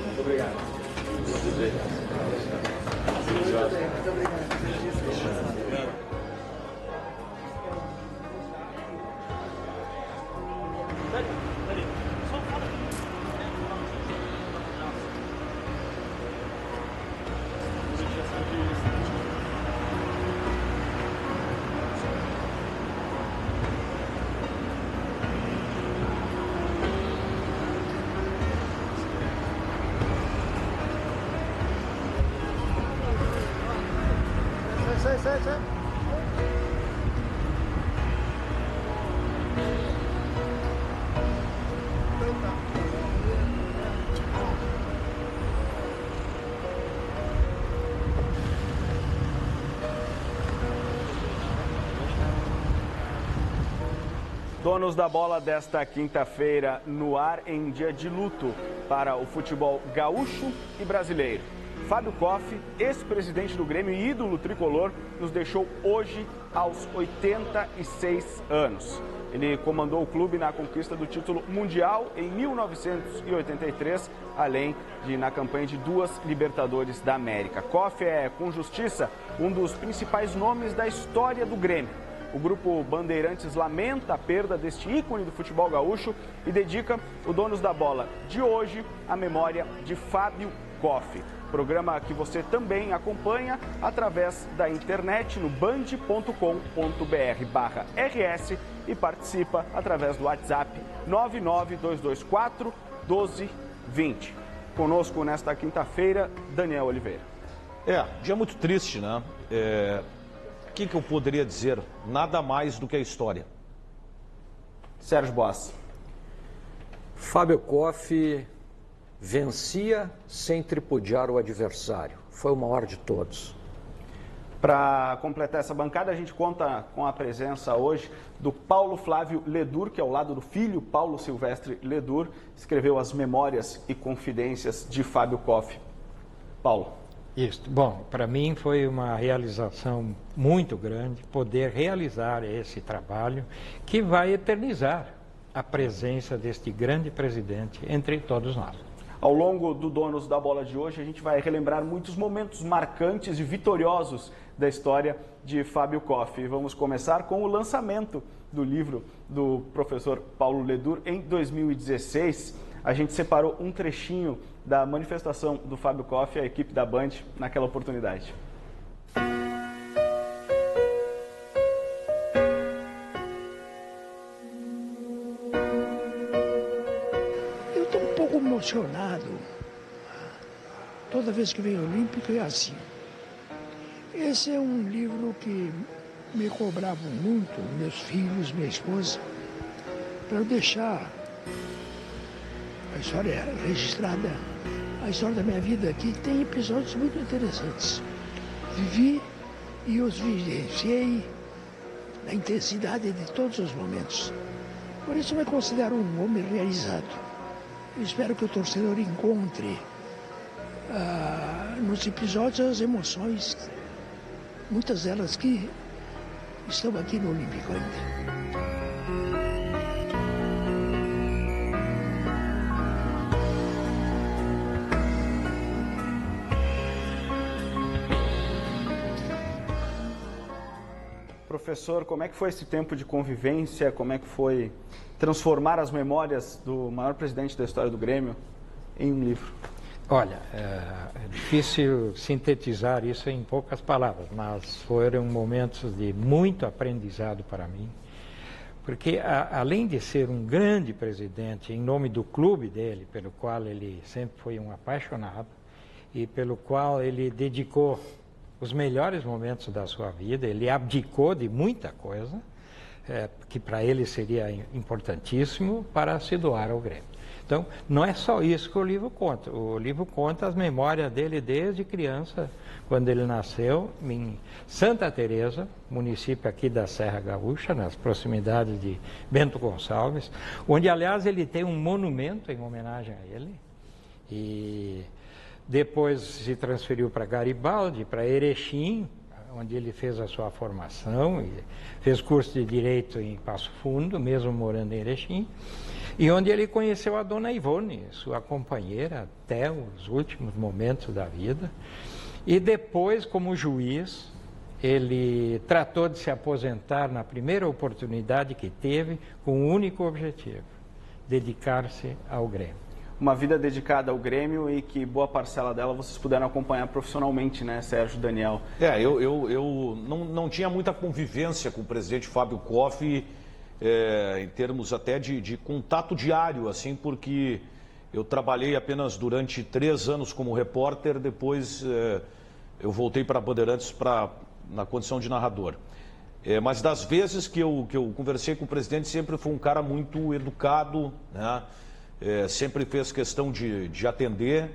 Muito obrigado. Sai. Donos da bola desta quinta-feira no ar em dia de luto para o futebol gaúcho e brasileiro. Fábio Koff, ex-presidente do Grêmio e ídolo tricolor, nos deixou hoje aos 86 anos. Ele comandou o clube na conquista do título mundial em 1983, além de na campanha de 2 Libertadores da América. Koff é, com justiça, um dos principais nomes da história do Grêmio. O grupo Bandeirantes lamenta a perda deste ícone do futebol gaúcho e dedica o Donos da Bola de hoje à memória de Fábio Koff. Programa que você também acompanha através da internet no band.com.br/rs e participa através do WhatsApp 992241220. Conosco nesta quinta-feira, Daniel Oliveira. Dia muito triste, né? O que eu poderia dizer? Nada mais do que a história. Sérgio Boas. Fábio Koff vencia sem tripudiar o adversário. Foi o maior de todos. Para completar essa bancada, a gente conta com a presença hoje do Paulo Flávio Ledur, que ao lado do filho Paulo Silvestre Ledur, escreveu as memórias e confidências de Fábio Koff. Paulo. Isso. Bom, para mim foi uma realização muito grande poder realizar esse trabalho que vai eternizar a presença deste grande presidente entre todos nós. Ao longo do Donos da Bola de hoje, a gente vai relembrar muitos momentos marcantes e vitoriosos da história de Fábio Koff. Vamos começar com o lançamento do livro do professor Paulo Ledur em 2016. A gente separou um trechinho da manifestação do Fábio Koff e a equipe da Band naquela oportunidade. Eu estou um pouco emocionado. Toda vez que venho ao Olímpico é assim. Esse é um livro que me cobravam muito, meus filhos, minha esposa, para eu deixar a história registrada, a história da minha vida aqui tem episódios muito interessantes. Vivi e os vivenciei na intensidade de todos os momentos. Por isso eu me considero um homem realizado. Eu espero que o torcedor encontre nos episódios as emoções, muitas delas que estão aqui no Olímpico ainda. Professor, como é que foi esse tempo de convivência? Como é que foi transformar as memórias do maior presidente da história do Grêmio em um livro? Olha, é difícil sintetizar isso em poucas palavras, mas foram momentos de muito aprendizado para mim, porque além de ser um grande presidente em nome do clube dele, pelo qual ele sempre foi um apaixonado e pelo qual ele dedicou os melhores momentos da sua vida, ele abdicou de muita coisa, que para ele seria importantíssimo para se doar ao Grêmio. Então, não é só isso que o livro conta. O livro conta as memórias dele desde criança, quando ele nasceu em Santa Teresa, município aqui da Serra Gaúcha, nas proximidades de Bento Gonçalves, onde, aliás, ele tem um monumento em homenagem a ele. E depois se transferiu para Garibaldi, para Erechim, onde ele fez a sua formação, e fez curso de Direito em Passo Fundo, mesmo morando em Erechim, e onde ele conheceu a dona Ivone, sua companheira, até os últimos momentos da vida. E depois, como juiz, ele tratou de se aposentar na primeira oportunidade que teve, com um único objetivo: dedicar-se ao Grêmio. Uma vida dedicada ao Grêmio e que boa parcela dela vocês puderam acompanhar profissionalmente, né, Sérgio, Daniel? Eu não tinha muita convivência com o presidente Fábio Koff, em termos até de contato diário, assim, porque eu trabalhei apenas durante 3 anos como repórter, depois eu voltei para Bandeirantes na condição de narrador. Mas das vezes que eu conversei com o presidente, sempre foi um cara muito educado, né? Sempre fez questão de atender.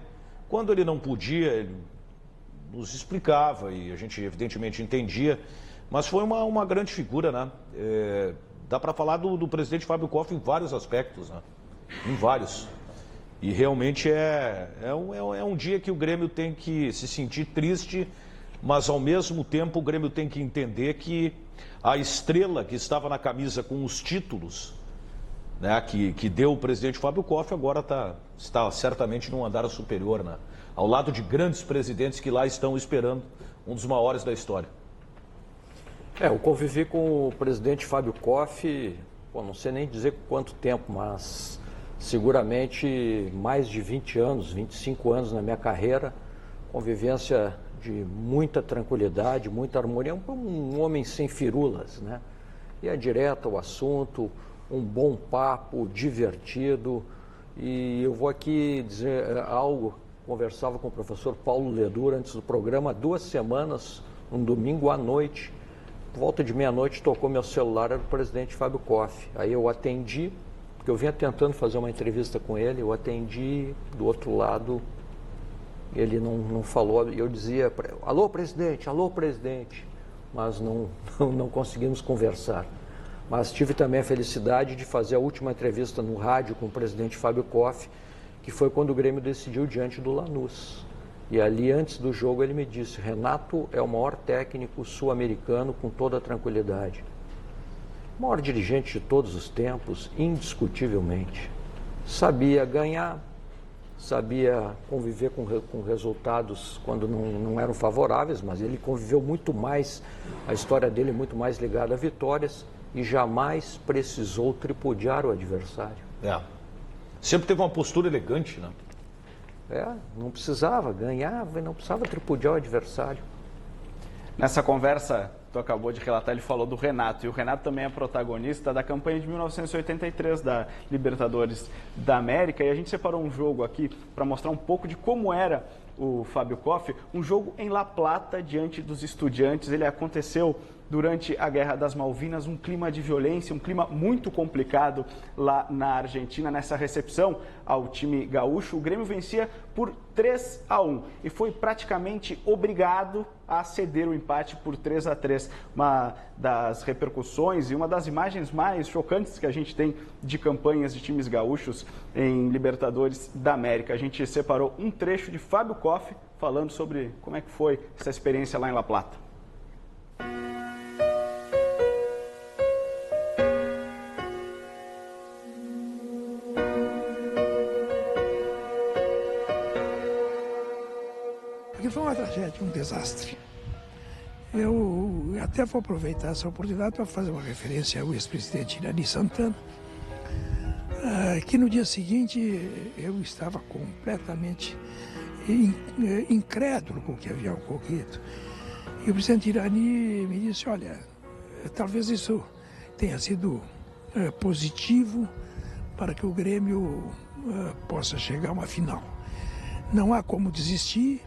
Quando ele não podia, ele nos explicava e a gente evidentemente entendia, mas foi uma grande figura, né? Dá para falar do presidente Fábio Koff em vários aspectos, né? Em vários. E realmente é um dia que o Grêmio tem que se sentir triste, mas ao mesmo tempo o Grêmio tem que entender que a estrela que estava na camisa com os títulos, né, que deu o presidente Fábio Koff, agora está certamente num andar superior, né? Ao lado de grandes presidentes que lá estão esperando um dos maiores da história. Eu convivi com o presidente Fábio Koff, não sei nem dizer quanto tempo, mas seguramente mais de 20 anos, 25 anos na minha carreira, convivência de muita tranquilidade, muita harmonia, um homem sem firulas, né? Ia direto ao assunto, um bom papo, divertido. E eu vou aqui dizer algo, conversava com o professor Paulo Ledur antes do programa, 2 semanas, um domingo à noite, por volta de meia-noite tocou meu celular, era o presidente Fábio Koff. Aí eu atendi, porque eu vinha tentando fazer uma entrevista com ele, eu atendi, do outro lado ele não falou, eu dizia, alô presidente, mas não conseguimos conversar. Mas tive também a felicidade de fazer a última entrevista no rádio com o presidente Fábio Koff, que foi quando o Grêmio decidiu diante do Lanús. E ali, antes do jogo, ele me disse: Renato é o maior técnico sul-americano com toda a tranquilidade. O maior dirigente de todos os tempos, indiscutivelmente. Sabia ganhar, sabia conviver com resultados quando não eram favoráveis, mas ele conviveu muito mais, a história dele é muito mais ligada a vitórias, e jamais precisou tripudiar o adversário. Sempre teve uma postura elegante, né? Não precisava, ganhava e não precisava tripudiar o adversário. Nessa conversa que tu acabou de relatar, ele falou do Renato, e o Renato também é protagonista da campanha de 1983 da Libertadores da América, e a gente separou um jogo aqui para mostrar um pouco de como era o Fábio Koff, um jogo em La Plata, diante dos Estudiantes. Ele aconteceu durante a Guerra das Malvinas, um clima de violência, um clima muito complicado lá na Argentina. Nessa recepção ao time gaúcho, o Grêmio vencia por 3-1 e foi praticamente obrigado a ceder o empate por 3-3. Uma das repercussões e uma das imagens mais chocantes que a gente tem de campanhas de times gaúchos em Libertadores da América. A gente separou um trecho de Fábio Koff falando sobre como é que foi essa experiência lá em La Plata. Porque foi uma tragédia, um desastre. Eu até vou aproveitar essa oportunidade para fazer uma referência ao ex-presidente Irani Santana, que no dia seguinte eu estava completamente incrédulo com o que havia ocorrido. E o presidente Irani me disse: olha, talvez isso tenha sido positivo para que o Grêmio possa chegar a uma final. Não há como desistir.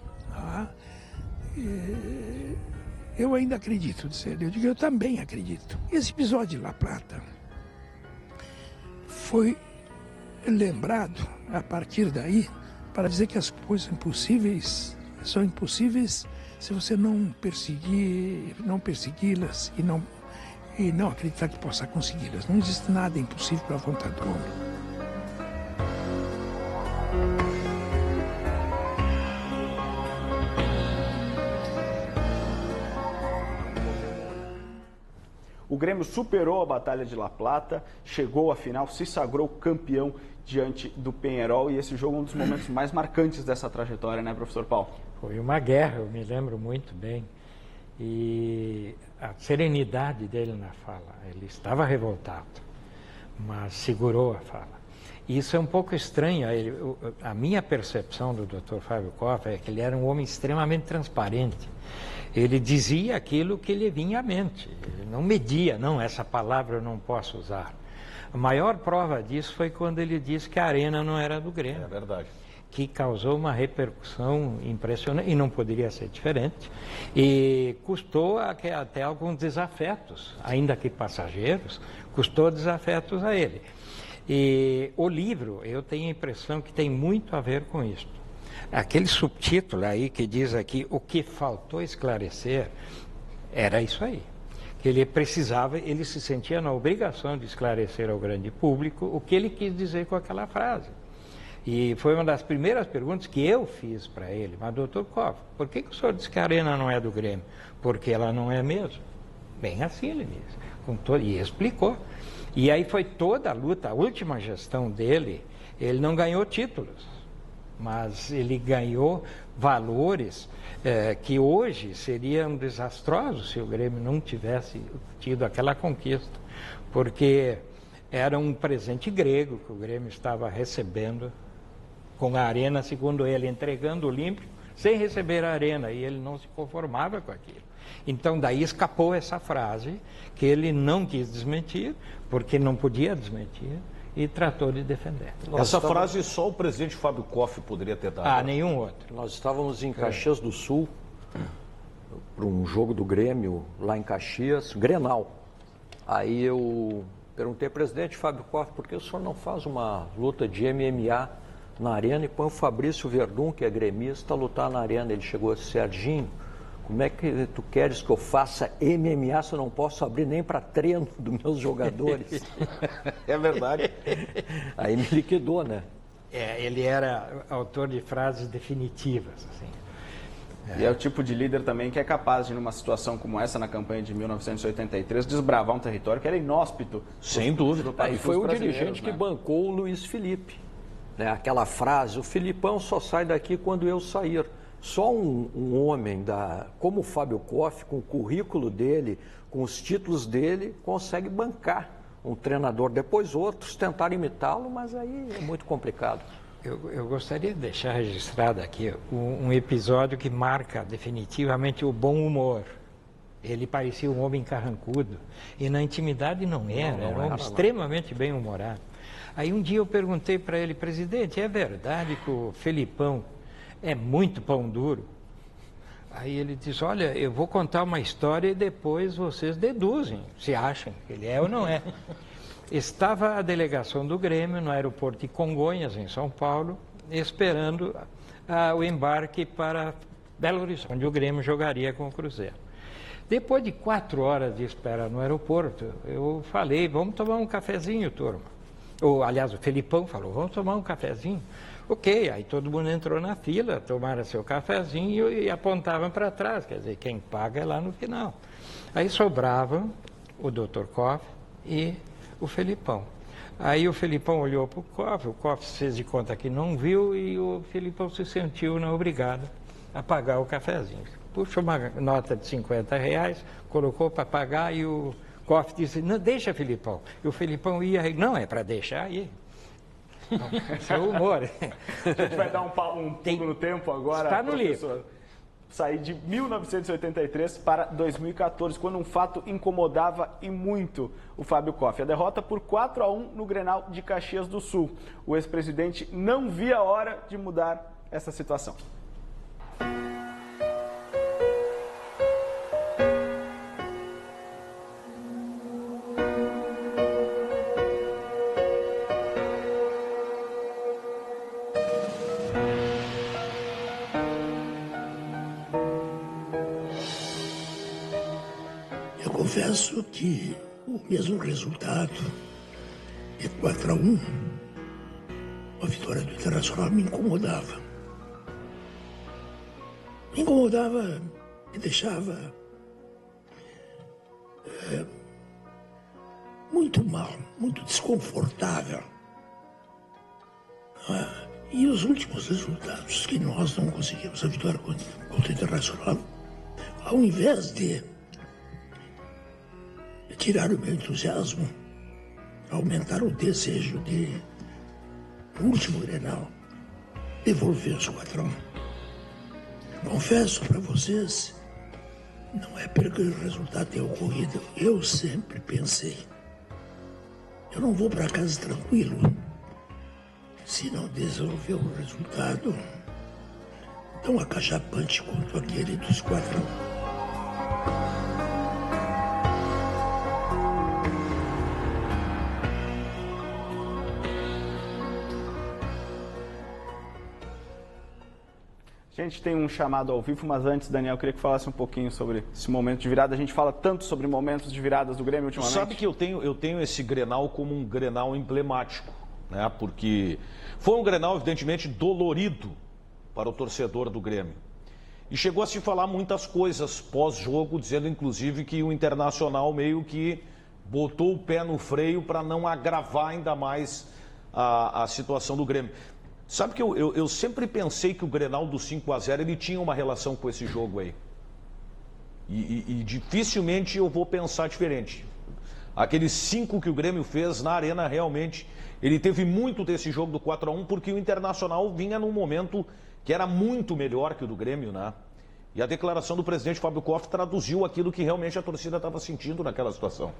Eu ainda acredito, eu digo, eu também acredito. Esse episódio de La Plata foi lembrado a partir daí para dizer que as coisas impossíveis são impossíveis se você não persegui-las e não acreditar que possa consegui-las. Não existe nada impossível para a vontade do homem. O Grêmio superou a Batalha de La Plata, chegou à final, se sagrou campeão diante do Peñarol, e esse jogo é um dos momentos mais marcantes dessa trajetória, né, professor Paulo? Foi uma guerra, eu me lembro muito bem. E a serenidade dele na fala, ele estava revoltado, mas segurou a fala. E isso é um pouco estranho. A minha percepção do Dr. Fábio Koff é que ele era um homem extremamente transparente. Ele dizia aquilo que lhe vinha à mente. Ele não media, não, essa palavra eu não posso usar. A maior prova disso foi quando ele disse que a arena não era do Grêmio. É verdade. Que causou uma repercussão impressionante, e não poderia ser diferente, e custou até alguns desafetos, ainda que passageiros, custou desafetos a ele. E o livro, eu tenho a impressão que tem muito a ver com isso. Aquele subtítulo aí que diz aqui, o que faltou esclarecer, era isso aí. Que ele precisava, ele se sentia na obrigação de esclarecer ao grande público o que ele quis dizer com aquela frase. E foi uma das primeiras perguntas que eu fiz para ele. Mas, doutor Koff, por que o senhor disse que a arena não é do Grêmio? Porque ela não é mesmo. Bem assim ele disse. E explicou. E aí foi toda a luta, a última gestão dele, ele não ganhou títulos, mas ele ganhou valores que hoje seriam desastrosos se o Grêmio não tivesse tido aquela conquista. Porque era um presente grego que o Grêmio estava recebendo com a arena, segundo ele, entregando o Olímpico, sem receber a arena, e ele não se conformava com aquilo. Então, daí escapou essa frase, que ele não quis desmentir, porque não podia desmentir, e tratou de defender. Essa frase só o presidente Fábio Koff poderia ter dado. Nenhum outro. Nós estávamos em Caxias do Sul, para um jogo do Grêmio, lá em Caxias, Grenal. Aí eu perguntei ao presidente Fábio Koff, por que o senhor não faz uma luta de MMA na arena e põe o Fabrício Verdun, que é gremista, a lutar na arena? Ele chegou assim, Serginho, como é que tu queres que eu faça MMA se eu não posso abrir nem para treino dos meus jogadores? É verdade. Aí me liquidou, né? Ele era autor de frases definitivas, assim. E é o tipo de líder também que é capaz de, numa situação como essa, na campanha de 1983, desbravar um território que era inóspito. Sem dúvida. Aí foi o dirigente que bancou o Luiz Felipe. Né? Aquela frase, o Filipão só sai daqui quando eu sair. Só um homem como o Fábio Koff, com o currículo dele, com os títulos dele, consegue bancar um treinador. Depois outros tentaram imitá-lo, mas aí é muito complicado. Eu gostaria de deixar registrado aqui um episódio que marca definitivamente o bom humor. Ele parecia um homem carrancudo, e na intimidade não era, era um homem extremamente bem-humorado. Aí um dia eu perguntei para ele, presidente, é verdade que o Felipão é muito pão duro? Aí ele disse, olha, eu vou contar uma história e depois vocês deduzem se acham que ele é ou não é. Estava a delegação do Grêmio no aeroporto de Congonhas, em São Paulo, esperando o embarque para Belo Horizonte, onde o Grêmio jogaria com o Cruzeiro. Depois de 4 horas de espera no aeroporto, eu falei, vamos tomar um cafezinho, turma. Aliás, o Felipão falou, vamos tomar um cafezinho. Ok, aí todo mundo entrou na fila, tomaram seu cafezinho e apontavam para trás, quer dizer, quem paga é lá no final. Aí sobravam o Dr. Koff e o Felipão. Aí o Felipão olhou para o Koff se fez de conta que não viu e o Felipão se sentiu obrigado a pagar o cafezinho. Puxou uma nota de R$50, colocou para pagar e o Koff disse, não, deixa, Felipão. E o Felipão ia, não, é para deixar aí. Esse é o humor. A gente vai dar um pulo no tempo agora, está no professor. livro. Sair de 1983 para 2014, quando um fato incomodava e muito o Fábio Koff. A derrota por 4-1 no Grenal de Caxias do Sul. O ex-presidente não via a hora de mudar essa situação. Confesso que o mesmo resultado de 4-1, a vitória do Internacional, me incomodava. Me incomodava, me deixava muito mal, muito desconfortável. E os últimos resultados, que nós não conseguimos a vitória contra o Internacional, ao invés de tirar o meu entusiasmo, aumentar o desejo de, no último Grenal, devolver os 4-1. Confesso para vocês, não é porque o resultado tenha ocorrido. Eu sempre pensei, eu não vou para casa tranquilo se não desenvolver o resultado tão acachapante quanto aquele dos 4-1. A gente tem um chamado ao vivo, mas antes, Daniel, eu queria que falasse um pouquinho sobre esse momento de virada. A gente fala tanto sobre momentos de viradas do Grêmio ultimamente. Sabe que eu tenho esse Grenal como um Grenal emblemático, né? Porque foi um Grenal, evidentemente, dolorido para o torcedor do Grêmio. E chegou a se falar muitas coisas pós-jogo, dizendo, inclusive, que o Internacional meio que botou o pé no freio para não agravar ainda mais a situação do Grêmio. Sabe que eu sempre pensei que o Grenal do 5-0 ele tinha uma relação com esse jogo aí. E dificilmente eu vou pensar diferente. Aqueles 5 que o Grêmio fez na Arena, realmente, ele teve muito desse jogo do 4-1, porque o Internacional vinha num momento que era muito melhor que o do Grêmio, né? E a declaração do presidente Fábio Koff traduziu aquilo que realmente a torcida estava sentindo naquela situação.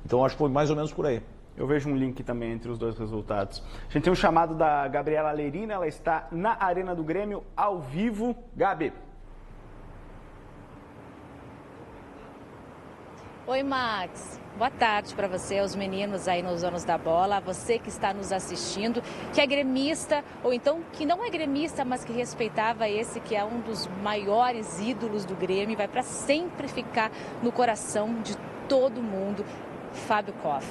Então acho que foi mais ou menos por aí. Eu vejo um link também entre os dois resultados. A gente tem um chamado da Gabriela Lerina, ela está na Arena do Grêmio, ao vivo. Gabi. Oi, Max. Boa tarde para você, os meninos aí nos Donos da Bola, você que está nos assistindo, que é gremista, ou então que não é gremista, mas que respeitava esse que é um dos maiores ídolos do Grêmio, vai para sempre ficar no coração de todo mundo. Fábio Koff.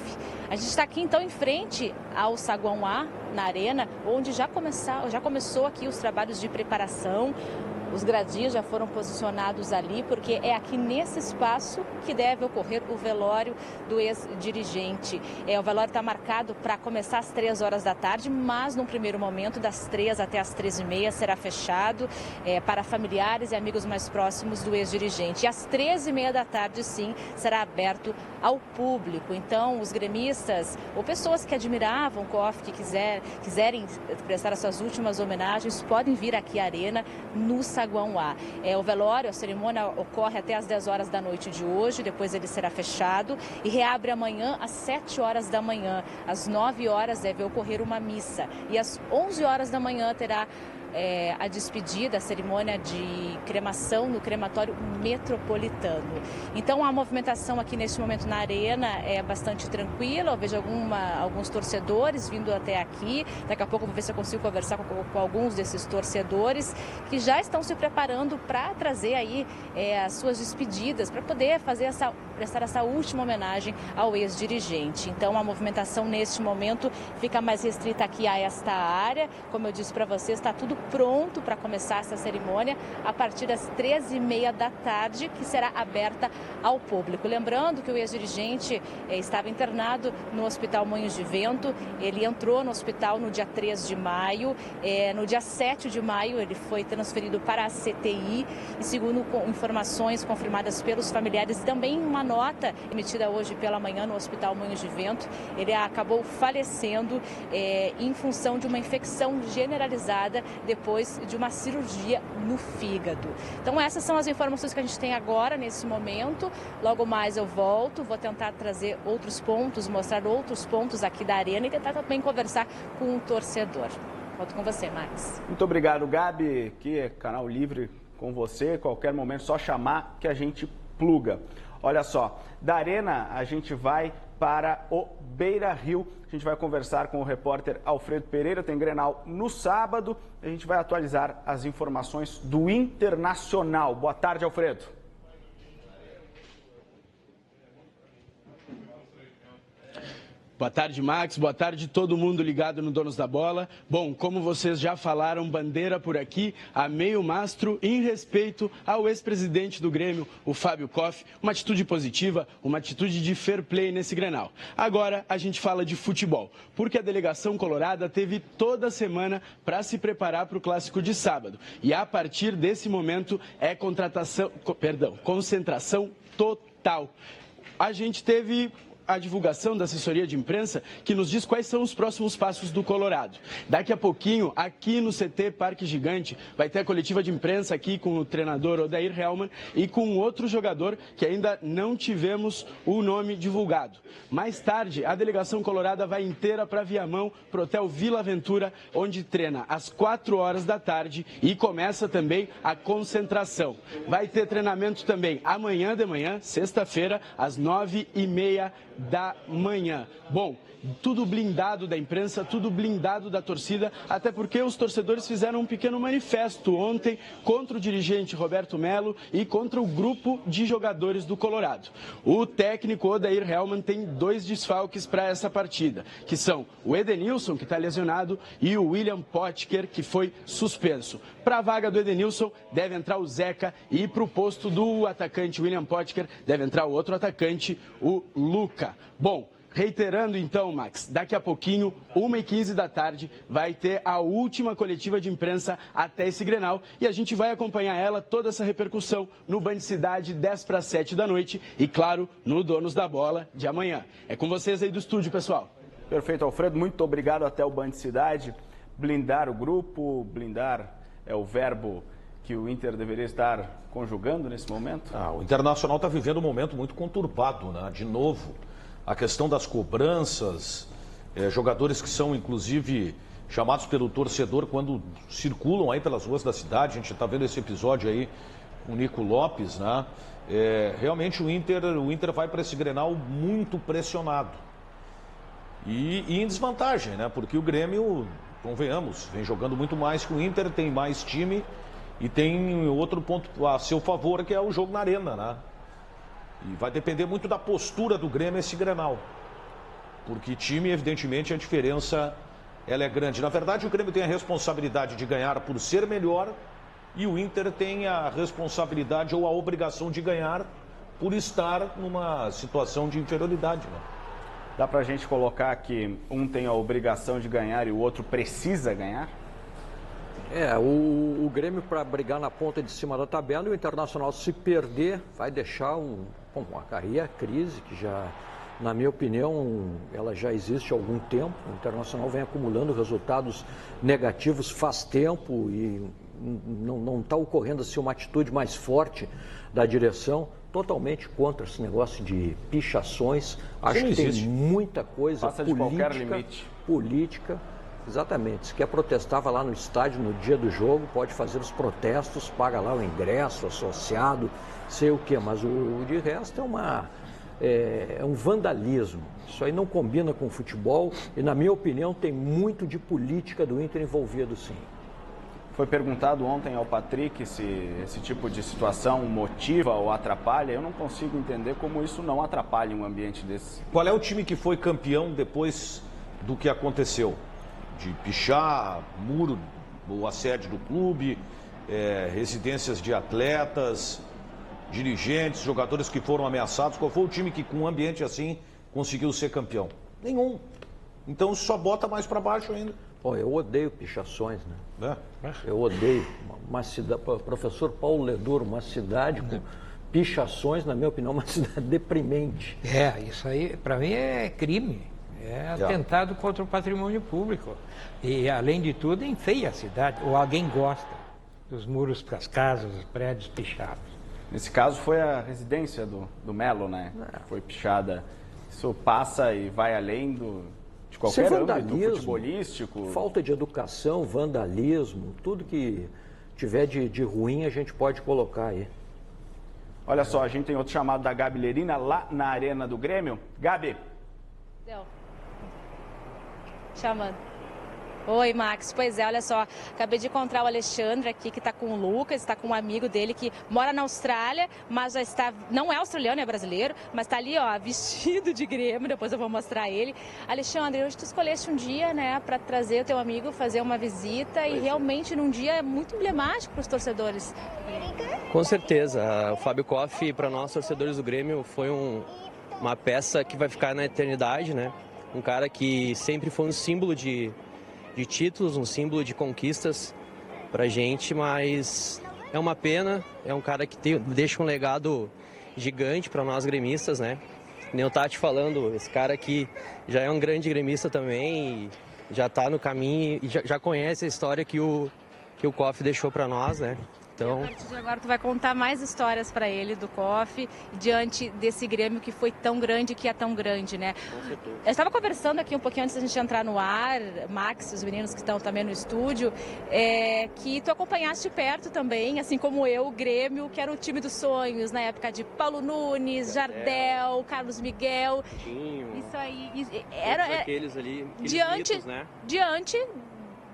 A gente está aqui então em frente ao Saguão A, na Arena, onde já começou aqui os trabalhos de preparação. Os gradis já foram posicionados ali, porque é aqui nesse espaço que deve ocorrer o velório do ex-dirigente. O velório está marcado para começar às 3 horas da tarde, mas num primeiro momento, das 3 até as 3h30, será fechado para familiares e amigos mais próximos do ex-dirigente. E às 13h30 da tarde, sim, será aberto ao público. Então, os gremistas ou pessoas que admiravam o Koff, que quiserem prestar as suas últimas homenagens, podem vir aqui à Arena, no Saguão A. O velório, a cerimônia ocorre até às 10 horas da noite de hoje, depois ele será fechado e reabre amanhã às 7 horas da manhã. Às 9 horas deve ocorrer uma missa e às 11 horas da manhã terá a despedida, a cerimônia de cremação no crematório metropolitano. Então a movimentação aqui neste momento na Arena é bastante tranquila. Eu vejo alguns torcedores vindo até aqui. Daqui a pouco eu vou ver se eu consigo conversar com alguns desses torcedores que já estão se preparando para trazer aí as suas despedidas, para poder prestar essa última homenagem ao ex-dirigente. Então a movimentação neste momento fica mais restrita aqui a esta área. Como eu disse para vocês, está tudo pronto para começar essa cerimônia a partir das 13h30 da tarde, que será aberta ao público. Lembrando que o ex-dirigente estava internado no Hospital Moinhos de Vento. Ele entrou no hospital no dia 3 de maio. No dia 7 de maio ele foi transferido para a CTI e, segundo informações confirmadas pelos familiares, também uma nota emitida hoje pela manhã no Hospital Moinhos de Vento, ele acabou falecendo em função de uma infecção generalizada depois de uma cirurgia no fígado. Então essas são as informações que a gente tem agora, nesse momento. Logo mais eu volto, vou tentar trazer outros pontos, mostrar outros pontos aqui da Arena e tentar também conversar com o torcedor. Volto com você, Max. Muito obrigado, Gabi, que é canal livre com você, qualquer momento, só chamar que a gente pluga. Olha só, da Arena a gente vai para o Beira-Rio. A gente vai conversar com o repórter Alfredo Pereira, tem Grenal no sábado. A gente vai atualizar as informações do Internacional. Boa tarde, Alfredo. Boa tarde, Max. Boa tarde, todo mundo ligado no Donos da Bola. Bom, como vocês já falaram, bandeira por aqui, a meio mastro, em respeito ao ex-presidente do Grêmio, o Fábio Koff. Uma atitude positiva, uma atitude de fair play nesse Grenal. Agora a gente fala de futebol, porque a delegação colorada teve toda a semana para se preparar para o clássico de sábado. E a partir desse momento é concentração total. A gente teve a divulgação da assessoria de imprensa que nos diz quais são os próximos passos do Colorado. Daqui a pouquinho, aqui no CT Parque Gigante, vai ter a coletiva de imprensa aqui com o treinador Odair Hellmann e com outro jogador que ainda não tivemos o nome divulgado. Mais tarde, a delegação colorada vai inteira para Viamão, para o Hotel Vila Aventura, onde treina às 4 horas da tarde e começa também a concentração. Vai ter treinamento também amanhã de manhã, sexta-feira, às 9h30 da manhã. Bom, tudo blindado da imprensa, tudo blindado da torcida, até porque os torcedores fizeram um pequeno manifesto ontem contra o dirigente Roberto Melo e contra o grupo de jogadores do Colorado. O técnico Odair Hellmann tem 2 desfalques para essa partida, que são o Edenilson, que está lesionado, e o William Potker, que foi suspenso. Para a vaga do Edenilson, deve entrar o Zeca, e para o posto do atacante William Potker, deve entrar o outro atacante, o Luca. Bom, reiterando então, Max, daqui a pouquinho, 1h15 da tarde, vai ter a última coletiva de imprensa até esse Grenal e a gente vai acompanhar ela, toda essa repercussão, no Band Cidade, 6:50 da noite e, claro, no Donos da Bola de amanhã. É com vocês aí do estúdio, pessoal. Perfeito, Alfredo. Muito obrigado. Até o Band Cidade. Blindar o grupo, blindar é o verbo que o Inter deveria estar conjugando nesse momento? O Internacional está vivendo um momento muito conturbado, né? De novo, a questão das cobranças, jogadores que são, inclusive, chamados pelo torcedor quando circulam aí pelas ruas da cidade. A gente está vendo esse episódio aí com o Nico Lopes, né? Realmente o Inter vai para esse Grenal muito pressionado. E em desvantagem, né? Porque o Grêmio, convenhamos, vem jogando muito mais que o Inter, tem mais time e tem outro ponto a seu favor, que é o jogo na arena, né? E vai depender muito da postura do Grêmio esse Grenal. Porque time, evidentemente, a diferença ela é grande. Na verdade, o Grêmio tem a responsabilidade de ganhar por ser melhor e o Inter tem a responsabilidade ou a obrigação de ganhar por estar numa situação de inferioridade, né? Dá pra gente colocar que um tem a obrigação de ganhar e o outro precisa ganhar? O Grêmio para brigar na ponta de cima da tabela e o Internacional, se perder, vai deixar uma carreira crise que já, na minha opinião, ela já existe há algum tempo. O Internacional vem acumulando resultados negativos faz tempo e não está ocorrendo assim uma atitude mais forte da direção, totalmente contra esse negócio de pichações. Acho que tem muita coisa passa de qualquer limite. Política. Exatamente. Se quer protestar, vai lá no estádio no dia do jogo, pode fazer os protestos, paga lá o ingresso, associado, sei o quê. Mas o de resto é um vandalismo. Isso aí não combina com o futebol e, na minha opinião, tem muito de política do Inter envolvido, sim. Foi perguntado ontem ao Patrick se esse tipo de situação motiva ou atrapalha. Eu não consigo entender como isso não atrapalha um ambiente desse. Qual é o time que foi campeão depois do que aconteceu? De pichar, muro, a sede do clube, residências de atletas, dirigentes, jogadores que foram ameaçados. Qual foi o time que, com um ambiente assim, conseguiu ser campeão? Nenhum. Então isso só bota mais para baixo ainda. Eu odeio pichações, né? Eu odeio. Uma cidade, professor Paulo Ledor, uma cidade com pichações, na minha opinião, uma cidade deprimente. Isso aí, para mim, é crime. É atentado contra o patrimônio público. E, além de tudo, enfeia a cidade. Ou alguém gosta dos muros das casas, dos prédios pichados. Nesse caso, foi a residência do Melo, né? Que foi pichada. Isso passa e vai além de qualquer âmbito futebolístico. Falta de educação, vandalismo, tudo que tiver de ruim a gente pode colocar aí. Olha só, a gente tem outro chamado da Gabi Lerina lá na Arena do Grêmio. Gabi. Deu. Chamando. Oi, Max. Pois é, olha só, acabei de encontrar o Alexandre aqui, que está com o Lucas, está com um amigo dele que mora na Austrália, mas já está, não é australiano, é brasileiro, mas está ali, ó, vestido de Grêmio, depois eu vou mostrar ele. Alexandre, hoje tu escolheste um dia, né, para trazer o teu amigo, fazer uma visita e realmente num dia muito emblemático para os torcedores. Com certeza, o Fábio Koff, para nós torcedores do Grêmio, foi uma peça que vai ficar na eternidade, né? Um cara que sempre foi um símbolo de títulos, um símbolo de conquistas pra gente, mas é uma pena, é um cara que deixa um legado gigante para nós gremistas, né? Nem eu tava te falando, esse cara aqui já é um grande gremista também, e já tá no caminho e já conhece a história que o Koff deixou para nós, né? Então... A partir de agora tu vai contar mais histórias para ele do Koff, diante desse Grêmio que foi tão grande, que é tão grande, né? Eu estava conversando aqui um pouquinho antes da gente entrar no ar, Max, os meninos que estão também no estúdio, que tu acompanhaste perto também, assim como eu, o Grêmio, que era o time dos sonhos, na época de Paulo Nunes, Jardel, Carlos Miguel. Isso aí, era aqueles ali, diante, mitos, né? Diante,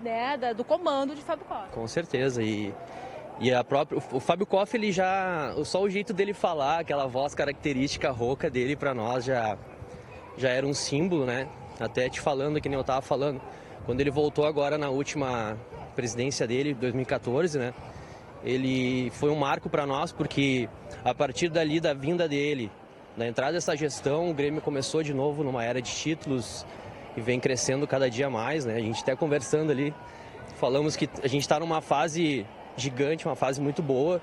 né, do comando de Fábio Koff. Com certeza, e o Fábio Koff, ele só o jeito dele falar, aquela voz característica rouca dele para nós já era um símbolo, né? Até te falando, que nem eu tava falando, quando ele voltou agora na última presidência dele, 2014, né? Ele foi um marco para nós, porque a partir dali, da vinda dele, na entrada dessa gestão, o Grêmio começou de novo numa era de títulos e vem crescendo cada dia mais, né? A gente até conversando ali, falamos que a gente está numa fase gigante, uma fase muito boa.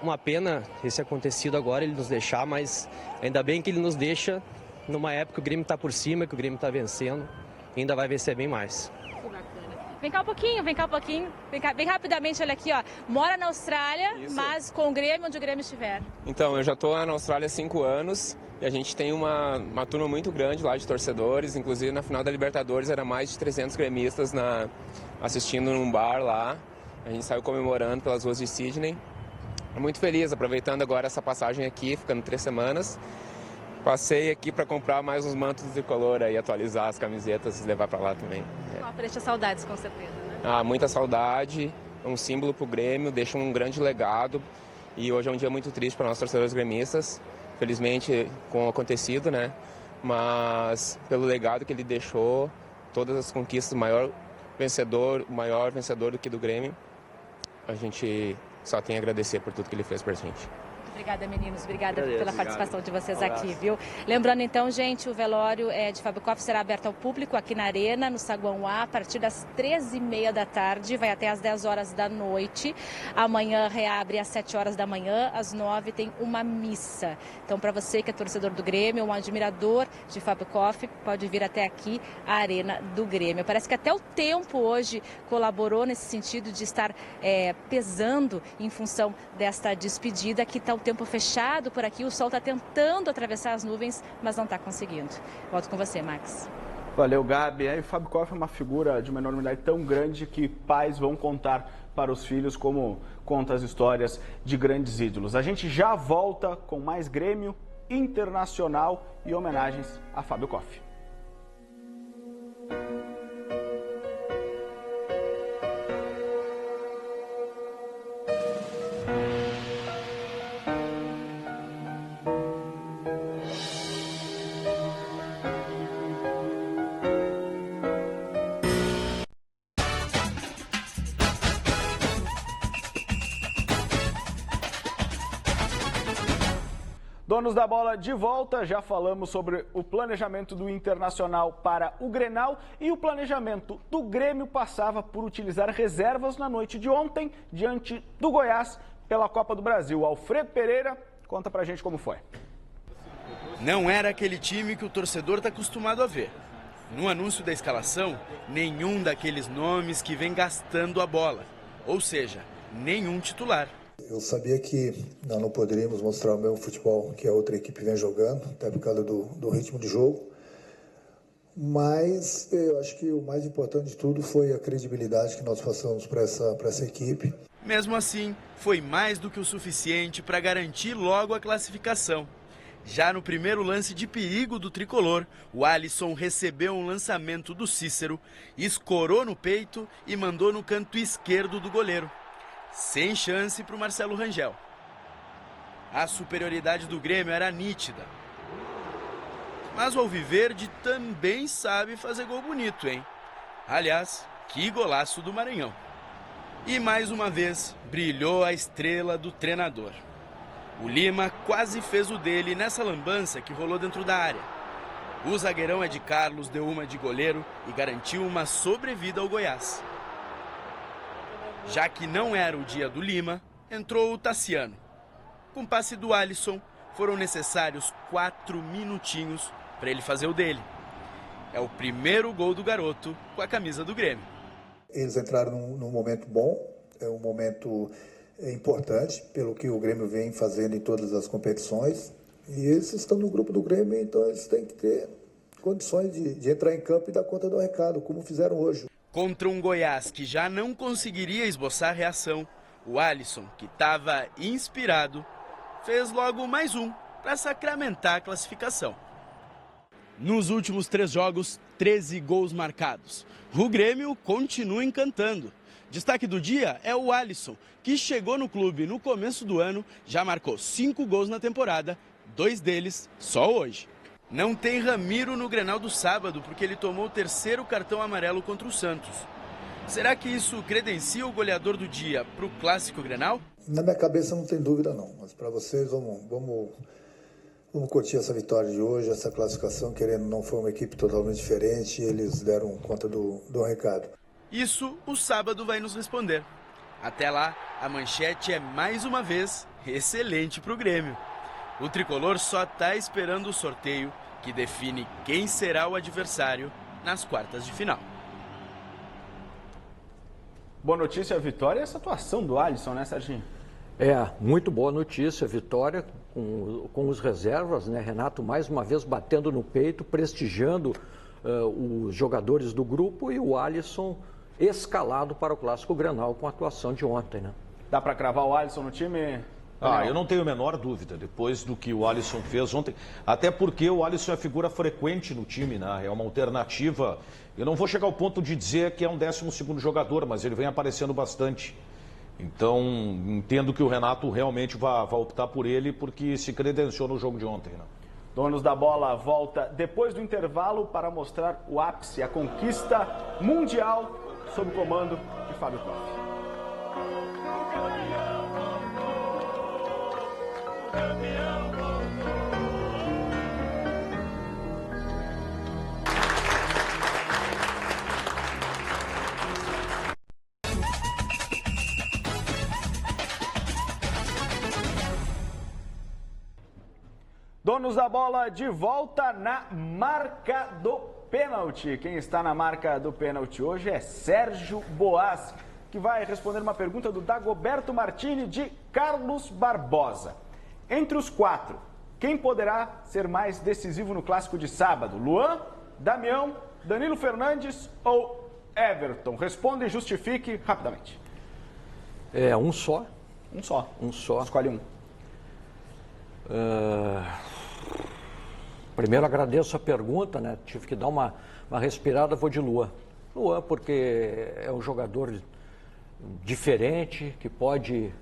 Uma pena esse acontecido agora, ele nos deixar, mas ainda bem que ele nos deixa numa época que o Grêmio está por cima, que o Grêmio está vencendo, e ainda vai vencer bem mais. Que bacana. Vem cá um pouquinho, vem cá bem rapidamente, olha aqui, ó. Mora na Austrália, isso, mas com o Grêmio, onde o Grêmio estiver. Então, eu já estou na Austrália há 5 anos e a gente tem uma turma muito grande lá de torcedores, inclusive na final da Libertadores era mais de 300 gremistas assistindo num bar lá. A gente saiu comemorando pelas ruas de Sydney. Muito feliz, aproveitando agora essa passagem aqui, ficando 3 semanas. Passei aqui para comprar mais uns mantos de tricolor e atualizar as camisetas e levar para lá também. Deixa saudades, com certeza, né? Muita saudade, é um símbolo para o Grêmio, deixa um grande legado. E hoje é um dia muito triste para nós torcedores gremistas, felizmente com o acontecido, né? Mas pelo legado que ele deixou, todas as conquistas, o maior vencedor do que do Grêmio. A gente só tem a agradecer por tudo que ele fez pra gente. Obrigada, meninos. Obrigada pela participação de vocês aqui, viu? Lembrando, então, gente, o velório de Fábio Koff será aberto ao público aqui na Arena, no Saguão A, a partir das 13h30 da tarde, vai até às 10 horas da noite. Amanhã reabre às 7 horas da manhã, às 9 tem uma missa. Então, para você que é torcedor do Grêmio, um admirador de Fábio Koff, pode vir até aqui, a Arena do Grêmio. Parece que até o tempo hoje colaborou nesse sentido de estar pesando em função desta despedida, que está o tempo fechado por aqui, o sol está tentando atravessar as nuvens, mas não está conseguindo. Volto com você, Max. Valeu, Gabi. O Fábio Koff é uma figura de uma enormidade tão grande que pais vão contar para os filhos como conta as histórias de grandes ídolos. A gente já volta com mais Grêmio, Internacional e homenagens a Fábio Koff. Donos da bola de volta, já falamos sobre o planejamento do Internacional para o Grenal e o planejamento do Grêmio passava por utilizar reservas na noite de ontem, diante do Goiás, pela Copa do Brasil. Alfredo Pereira, conta pra gente como foi. Não era aquele time que o torcedor está acostumado a ver. No anúncio da escalação, nenhum daqueles nomes que vem gastando a bola, ou seja, nenhum titular. Eu sabia que não poderíamos mostrar o mesmo futebol que a outra equipe vem jogando, até por causa do ritmo de jogo. Mas eu acho que o mais importante de tudo foi a credibilidade que nós passamos para essa equipe. Mesmo assim, foi mais do que o suficiente para garantir logo a classificação. Já no primeiro lance de perigo do tricolor, o Alisson recebeu um lançamento do Cícero, escorou no peito e mandou no canto esquerdo do goleiro. Sem chance para o Marcelo Rangel. A superioridade do Grêmio era nítida. Mas o Alviverde também sabe fazer gol bonito, hein? Aliás, que golaço do Maranhão. E mais uma vez, brilhou a estrela do treinador. O Lima quase fez o dele nessa lambança que rolou dentro da área. O zagueirão Ed Carlos deu uma de goleiro e garantiu uma sobrevida ao Goiás. Já que não era o dia do Lima, entrou o Tassiano. Com passe do Alisson, foram necessários 4 minutinhos para ele fazer o dele. É o primeiro gol do garoto com a camisa do Grêmio. Eles entraram num momento bom, é um momento importante, pelo que o Grêmio vem fazendo em todas as competições. E eles estão no grupo do Grêmio, então eles têm que ter condições de entrar em campo e dar conta do recado, como fizeram hoje. Contra um Goiás que já não conseguiria esboçar reação, o Alisson, que estava inspirado, fez logo mais um para sacramentar a classificação. Nos últimos 3 jogos, 13 gols marcados. O Grêmio continua encantando. Destaque do dia é o Alisson, que chegou no clube no começo do ano, já marcou 5 gols na temporada, 2 deles só hoje. Não tem Ramiro no Grenal do sábado, porque ele tomou o 3º cartão amarelo contra o Santos. Será que isso credencia o goleador do dia para o clássico Grenal? Na minha cabeça não tem dúvida não, mas para vocês vamos curtir essa vitória de hoje, essa classificação, querendo não foi uma equipe totalmente diferente, eles deram conta do recado. Isso o sábado vai nos responder. Até lá, a manchete é mais uma vez excelente para o Grêmio. O tricolor só está esperando o sorteio que define quem será o adversário nas quartas de final. Boa notícia a vitória e essa atuação do Alisson, né, Serginho? Muito boa notícia, vitória com os reservas, né? Renato mais uma vez batendo no peito, prestigiando os jogadores do grupo e o Alisson escalado para o Clássico Grenal com a atuação de ontem, né? Dá para cravar o Alisson no time? Eu não tenho a menor dúvida, depois do que o Alisson fez ontem, até porque o Alisson é figura frequente no time, né? É uma alternativa. Eu não vou chegar ao ponto de dizer que é um 12º jogador, mas ele vem aparecendo bastante. Então, entendo que o Renato realmente vai optar por ele, porque se credenciou no jogo de ontem, né? Donos da Bola volta depois do intervalo para mostrar o ápice, a conquista mundial sob o comando de Fábio Koff. Donos da Bola de volta na marca do pênalti. Quem está na marca do pênalti hoje é Sérgio Boas, que vai responder uma pergunta do Dagoberto Martini de Carlos Barbosa. Entre os 4, quem poderá ser mais decisivo no clássico de sábado? Luan, Damião, Danilo Fernandes ou Everton? Responda e justifique rapidamente. Um só. Um só. Um só. Escolhe um. Primeiro agradeço a pergunta, né? Tive que dar uma respirada, vou de Luan. Luan porque é um jogador diferente, que pode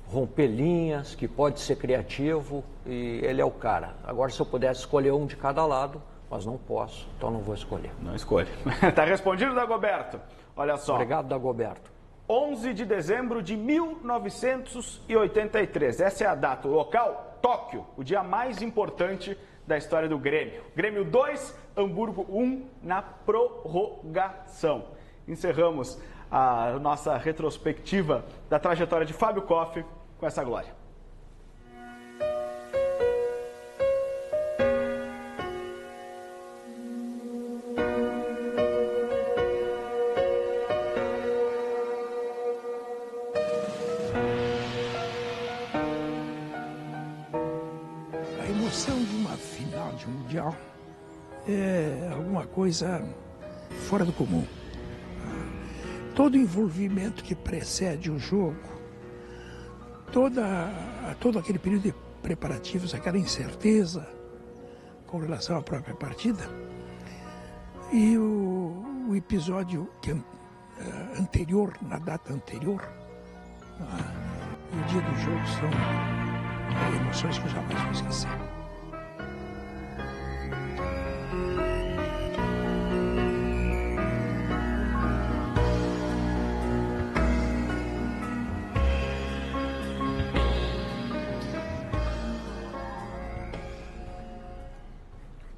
romper linhas, que pode ser criativo e ele é o cara. Agora, se eu pudesse escolher um de cada lado, mas não posso, então não vou escolher. Não escolhe. Tá respondido, Dagoberto. Olha só. Obrigado, Dagoberto. 11 de dezembro de 1983. Essa é a data. O local, Tóquio, o dia mais importante da história do Grêmio. Grêmio 2, Hamburgo 1 na prorrogação. Encerramos a nossa retrospectiva da trajetória de Fábio Koff com essa glória. A emoção de uma final de mundial é alguma coisa fora do comum. Todo o envolvimento que precede o jogo, todo aquele período de preparativos, aquela incerteza com relação à própria partida. E o episódio anterior, na data anterior, e o dia do jogo são emoções que eu jamais vou esquecer.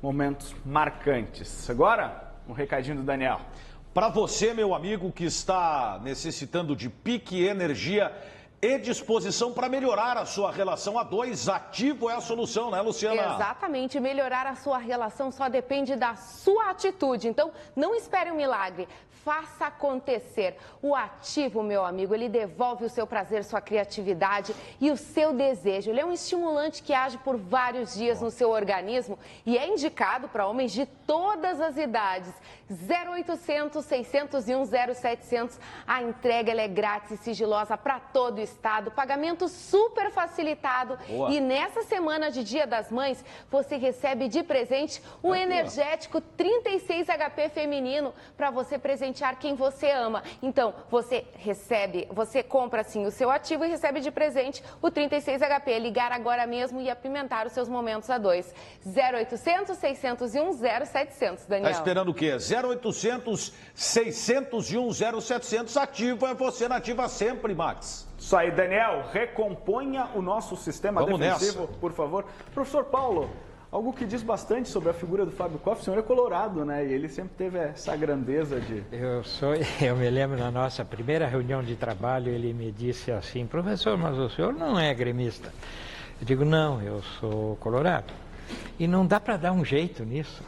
Momentos marcantes. Agora, um recadinho do Daniel. Para você, meu amigo, que está necessitando de pique, energia e disposição para melhorar a sua relação a dois, Ativo é a solução, né, Luciana? Exatamente. Melhorar a sua relação só depende da sua atitude. Então, não espere um milagre. Faça acontecer. O Ativo, meu amigo, ele devolve o seu prazer, sua criatividade e o seu desejo. Ele é um estimulante que age por vários dias no seu organismo e é indicado para homens de todas as idades. 0800 601 0700. A entrega ela é grátis e sigilosa para todo o estado. Pagamento super facilitado. Boa. E nessa semana de Dia das Mães, você recebe de presente um energético 36 HP feminino para você presentear quem você ama. Então, você compra assim o seu Ativo e recebe de presente o 36 HP. Ligar agora mesmo e apimentar os seus momentos a dois. 0800 601 0700, Daniel. Tá esperando o quê? 0800 601 0700. Ativo é você na ativa sempre, Max. Isso aí, Daniel, recomponha o nosso sistema defensivo, por favor. Professor Paulo, algo que diz bastante sobre a figura do Fábio Koff, o senhor é colorado, né? E ele sempre teve essa grandeza de... Eu me lembro na nossa primeira reunião de trabalho, ele me disse assim: professor, mas o senhor não é gremista? Eu digo, não, eu sou colorado. E não dá para dar um jeito nisso.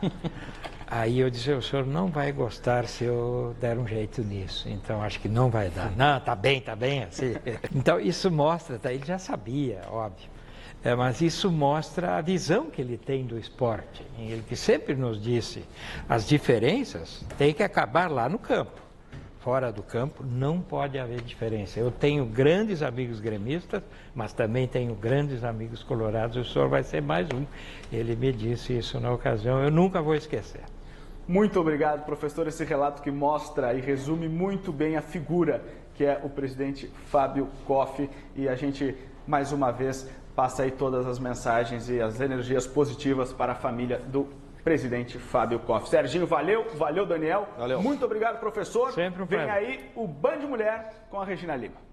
Aí eu disse, o senhor não vai gostar se eu der um jeito nisso. Então, acho que não vai dar. Não, tá bem, assim. Então, isso mostra, ele já sabia, óbvio. Mas isso mostra a visão que ele tem do esporte. Ele que sempre nos disse, as diferenças têm que acabar lá no campo. Fora do campo não pode haver diferença. Eu tenho grandes amigos gremistas, mas também tenho grandes amigos colorados. O senhor vai ser mais um. Ele me disse isso na ocasião, eu nunca vou esquecer. Muito obrigado, professor. Esse relato que mostra e resume muito bem a figura que é o presidente Fábio Koff. E a gente, mais uma vez, passa aí todas as mensagens e as energias positivas para a família do presidente Fábio Koff. Serginho, valeu, Daniel. Valeu. Muito obrigado, professor. Sempre um prazer. Vem aí o Band Mulher com a Regina Lima.